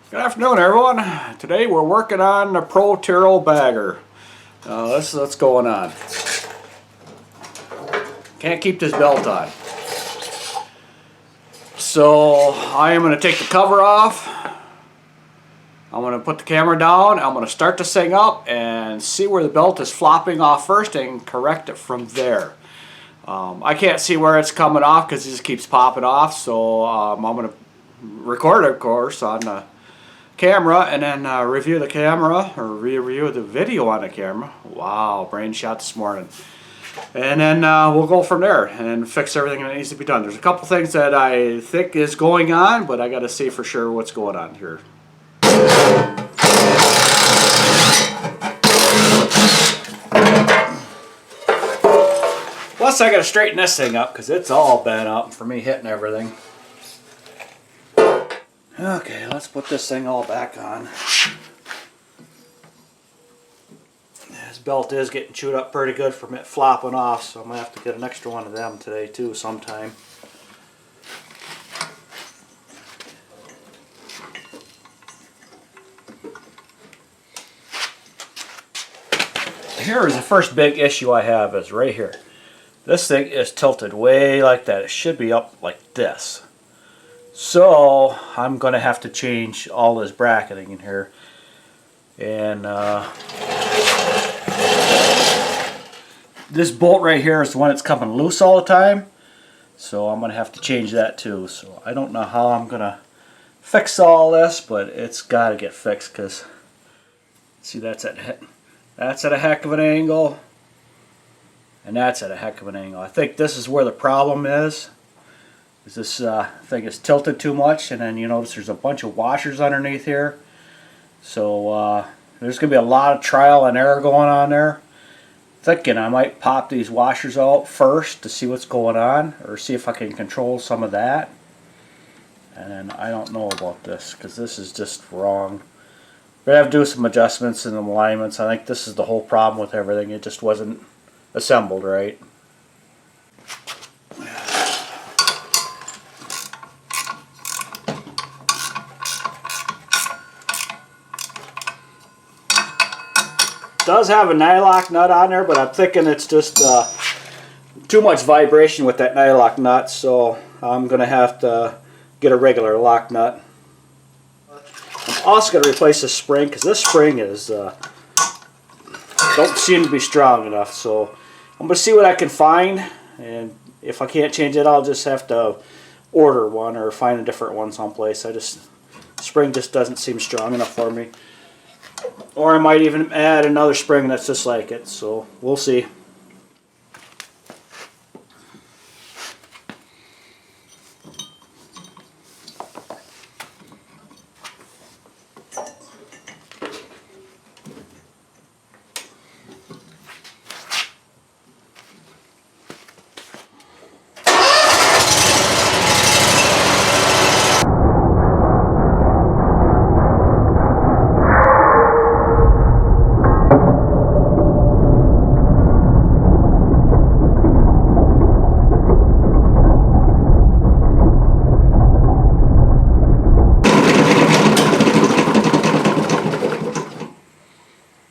Good afternoon, everyone. Today we're working on the Proter Bagger. This is what's going on. Can't keep this belt on. So I am going to take the cover off. I'm going to put the camera down. I'm going to start this thing up and see where the belt is flopping off first and correct it from there. I can't see where it's coming off because it just keeps popping off. So I'm going to record it, of course, on the camera and then review the camera or review the video on the camera. Wow, brain shot this morning. And then we'll go from there and fix everything that needs to be done. There's a couple things that I think is going on, but I got to see for sure what's going on here. Plus I got to straighten this thing up because it's all bent up for me hitting everything. Okay, let's put this thing all back on. This belt is getting chewed up pretty good from it flopping off, so I'm going to have to get an extra one of them today too sometime. Here is the first big issue I have is right here. This thing is tilted way like that. It should be up like this. So I'm going to have to change all this bracketing in here, and this bolt right here is the one that's coming loose all the time, so I'm going to have to change that too. So I don't know how I'm going to fix all this, but it's got to get fixed because see, that's at a heck of an angle, and that's at a heck of an angle. I think this is where the problem is. This thing is tilted too much, and then you notice there's a bunch of washers underneath here. So there's going to be a lot of trial and error going on there. Thinking I might pop these washers out first to see what's going on, or see if I can control some of that. And then I don't know about this because this is just wrong. We're going to have to do some adjustments in the alignments. I think this is the whole problem with everything. It just wasn't assembled right. Does have a nylock nut on there, but I'm thinking it's just too much vibration with that nylock nut, so I'm going to have to get a regular lock nut. I'm also going to replace this spring because this spring is don't seem to be strong enough, so I'm going to see what I can find, and if I can't change it, I'll just have to order one or find a different one someplace. Spring just doesn't seem strong enough for me. Or I might even add another spring that's just like it, so we'll see.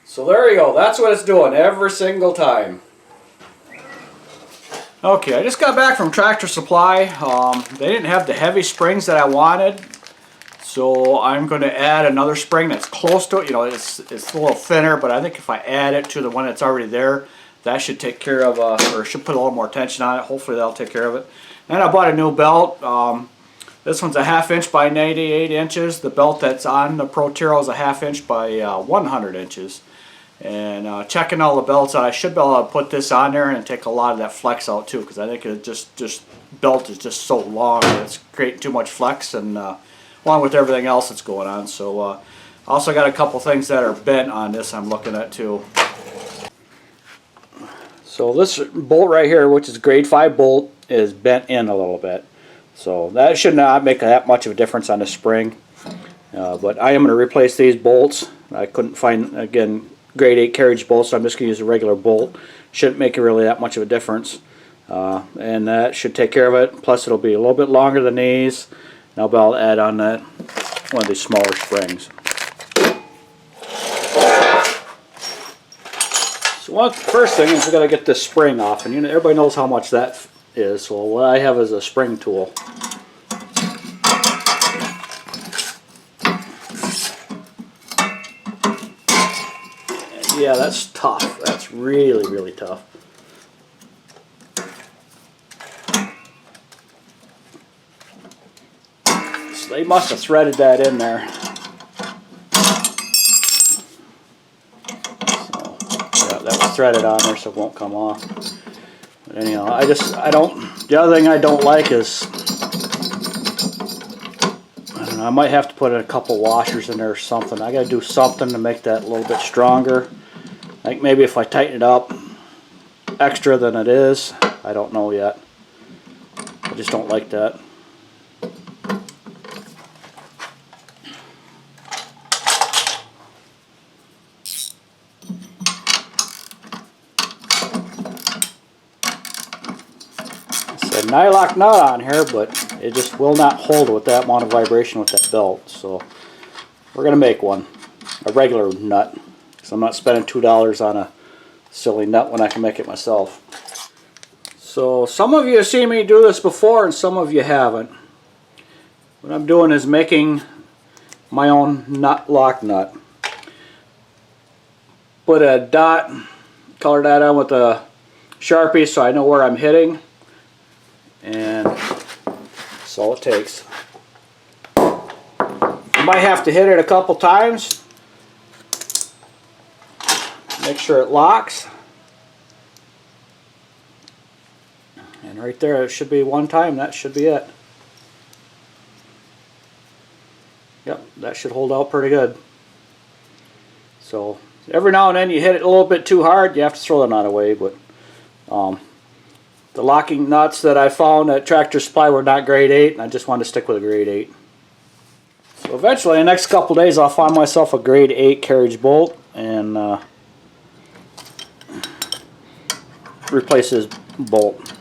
So there you go, that's what it's doing every single time. Okay, I just got back from Tractor Supply. They didn't have the heavy springs that I wanted, so I'm going to add another spring that's close to it. You know, it's a little thinner, but I think if I add it to the one that's already there, that should take care of, or should put a little more tension on it. Hopefully that'll take care of it. And I bought a new belt. This one's a 1/2 inch by 98 inches. The belt that's on the Protero is a 1/2 inch by 100 inches. And checking all the belts out, I should be able to put this on there and take a lot of that flex out too, because I think it just belt is just so long that it's creating too much flex, and along with everything else that's going on. So I also got a couple things that are bent on this I'm looking at too. So this bolt right here, which is grade 5 bolt, is bent in a little bit. So that should not make that much of a difference on the spring. But I am going to replace these bolts. I couldn't find, again, grade 8 carriage bolts, so I'm just going to use a regular bolt. Shouldn't make really that much of a difference. And that should take care of it. Plus it'll be a little bit longer than these. And I'll be able to add on that one of these smaller springs. So one first thing is we got to get this spring off, and everybody knows how much that is. So what I have is a spring tool. And yeah, that's tough. That's really, really tough. So they must have threaded that in there. That was threaded on there, so it won't come off. But anyhow, the other thing I don't like is, I don't know, I might have to put a couple washers in there or something. I gotta do something to make that a little bit stronger. I think maybe if I tighten it up extra than it is, I don't know yet. I just don't like that. Nylock nut on here, but it just will not hold with that amount of vibration with that belt. So we're going to make one, a regular nut, because I'm not spending $2 on a silly nut when I can make it myself. So some of you have seen me do this before and some of you haven't. What I'm doing is making my own lock nut. Put a dot, color that on with a Sharpie so I know where I'm hitting. And that's all it takes. You might have to hit it a couple times. Make sure it locks. And right there, it should be one time. That should be it. Yep, that should hold out pretty good. So every now and then you hit it a little bit too hard, you have to throw the knot away. But the locking nuts that I found at Tractor Supply were not grade 8, and I just wanted to stick with a grade 8. So eventually, in the next couple days, I'll find myself a grade 8 carriage bolt and replace this bolt.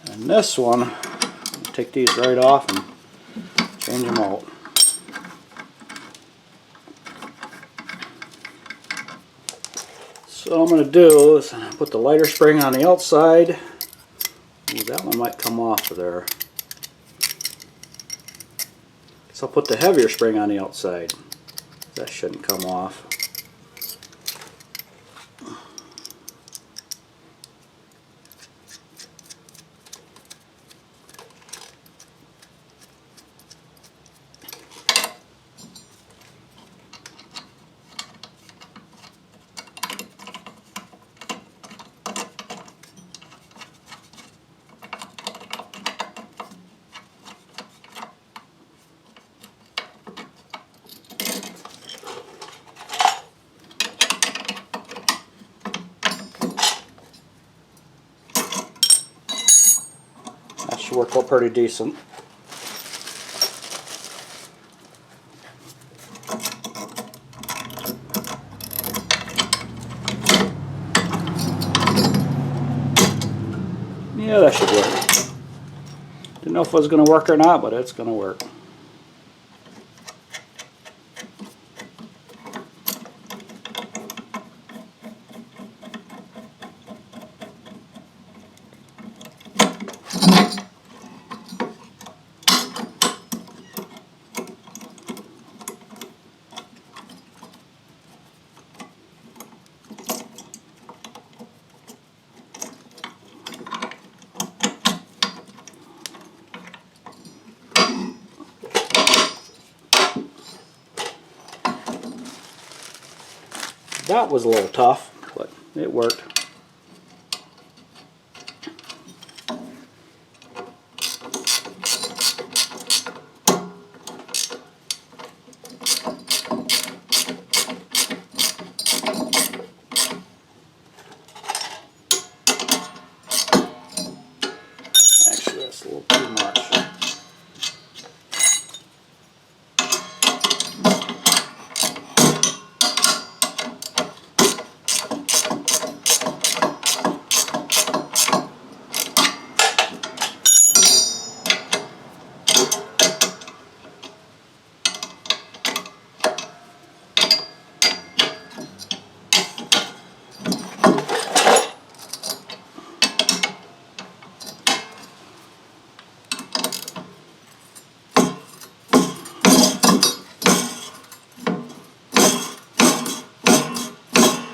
And this one, I'll take these right off and change them out. So what I'm going to do is put the lighter spring on the outside. Ooh, that one might come off of there. So I'll put the heavier spring on the outside. That shouldn't come off. Worked out pretty decent. Yeah, that should work. Didn't know if it was going to work or not, but it's going to work. That was a little tough, but it worked. Actually, that's a little too much.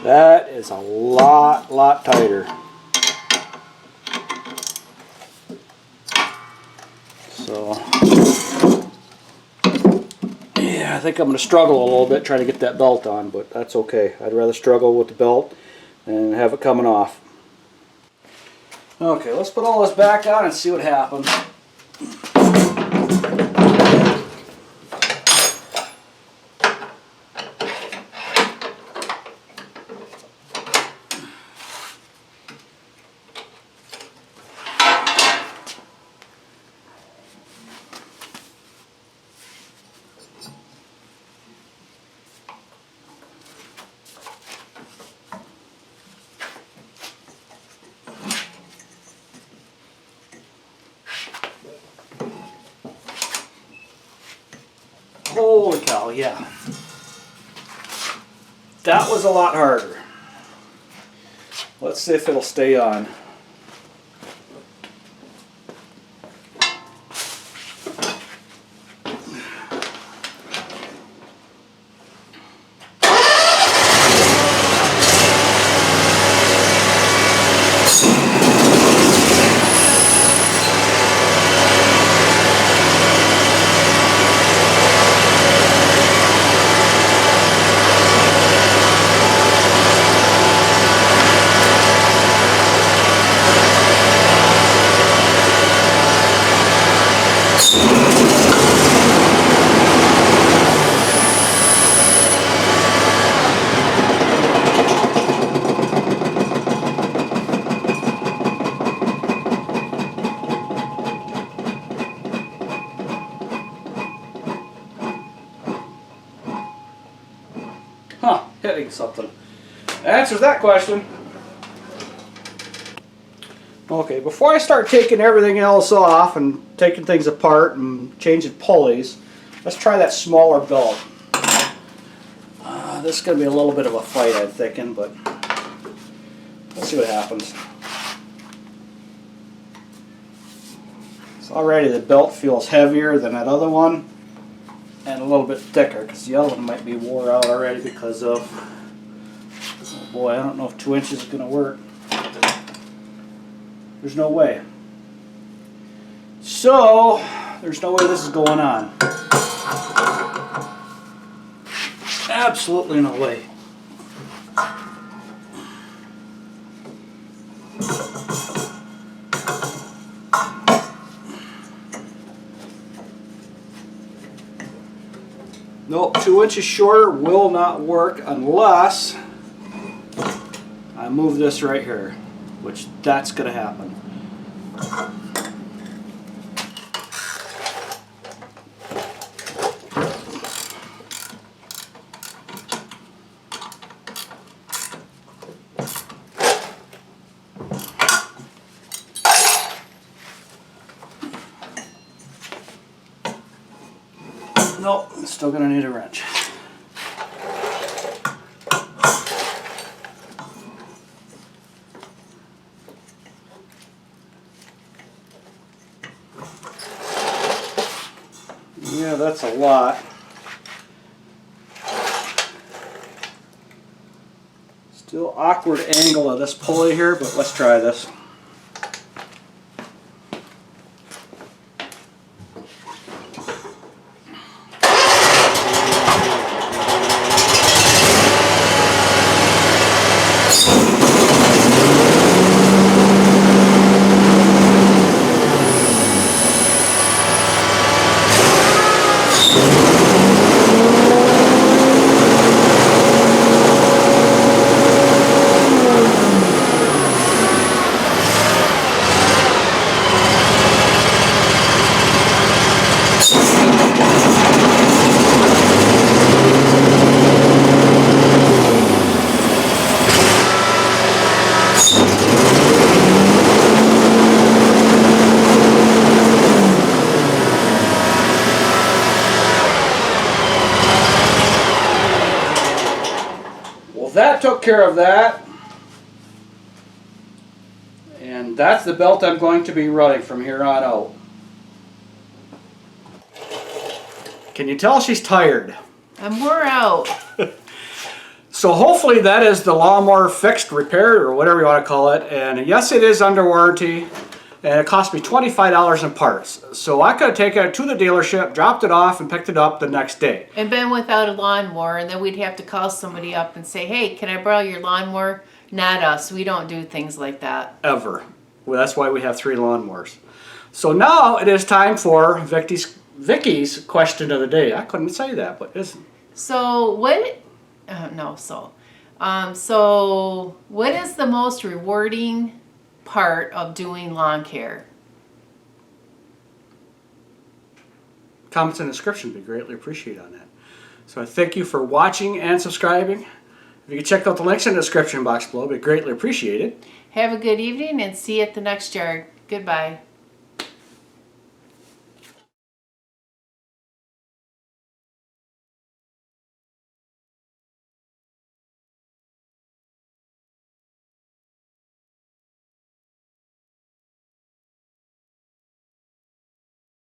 That is a lot tighter. So, yeah, I think I'm going to struggle a little bit trying to get that belt on, but that's okay. I'd rather struggle with the belt than have it coming off. Okay, let's put all this back on and see what happens. Holy cow, yeah. That was a lot harder. Let's see if it'll stay on. Huh, hitting something. Answers that question. Okay, before I start taking everything else off and taking things apart and changing pulleys, let's try that smaller belt. This is going to be a little bit of a fight, I'm thinking, but let's see what happens. So already the belt feels heavier than that other one and a little bit thicker because the other one might be wore out already because of, oh boy, I don't know if 2 inches is going to work. There's no way. So, there's no way this is going on. Absolutely no way. Nope, 2 inches shorter will not work unless I move this right here, which that's going to happen. Nope, still going to need a wrench. Yeah, that's a lot. Still awkward angle of this pulley here, but let's try this. That took care of that, and that's the belt I'm going to be running from here on out. Can you tell she's tired? I'm wore out. So hopefully that is the lawnmower fixed, repaired, or whatever you want to call it. And yes, it is under warranty. And it cost me $25 in parts. So I could have taken it to the dealership, dropped it off, and picked it up the next day. And been without a lawnmower, and then we'd have to call somebody up and say, hey, can I borrow your lawnmower? Not us. We don't do things like that. Ever. Well, that's why we have 3 lawnmowers. So now it is time for Vicky's question of the day. I couldn't say that, but it's... So what... So what is the most rewarding part of doing lawn care? Comments and description would be greatly appreciated on that. So I thank you for watching and subscribing. If you can check out the links in the description box below, it'd be greatly appreciated. Have a good evening and see you at the next yard. Goodbye.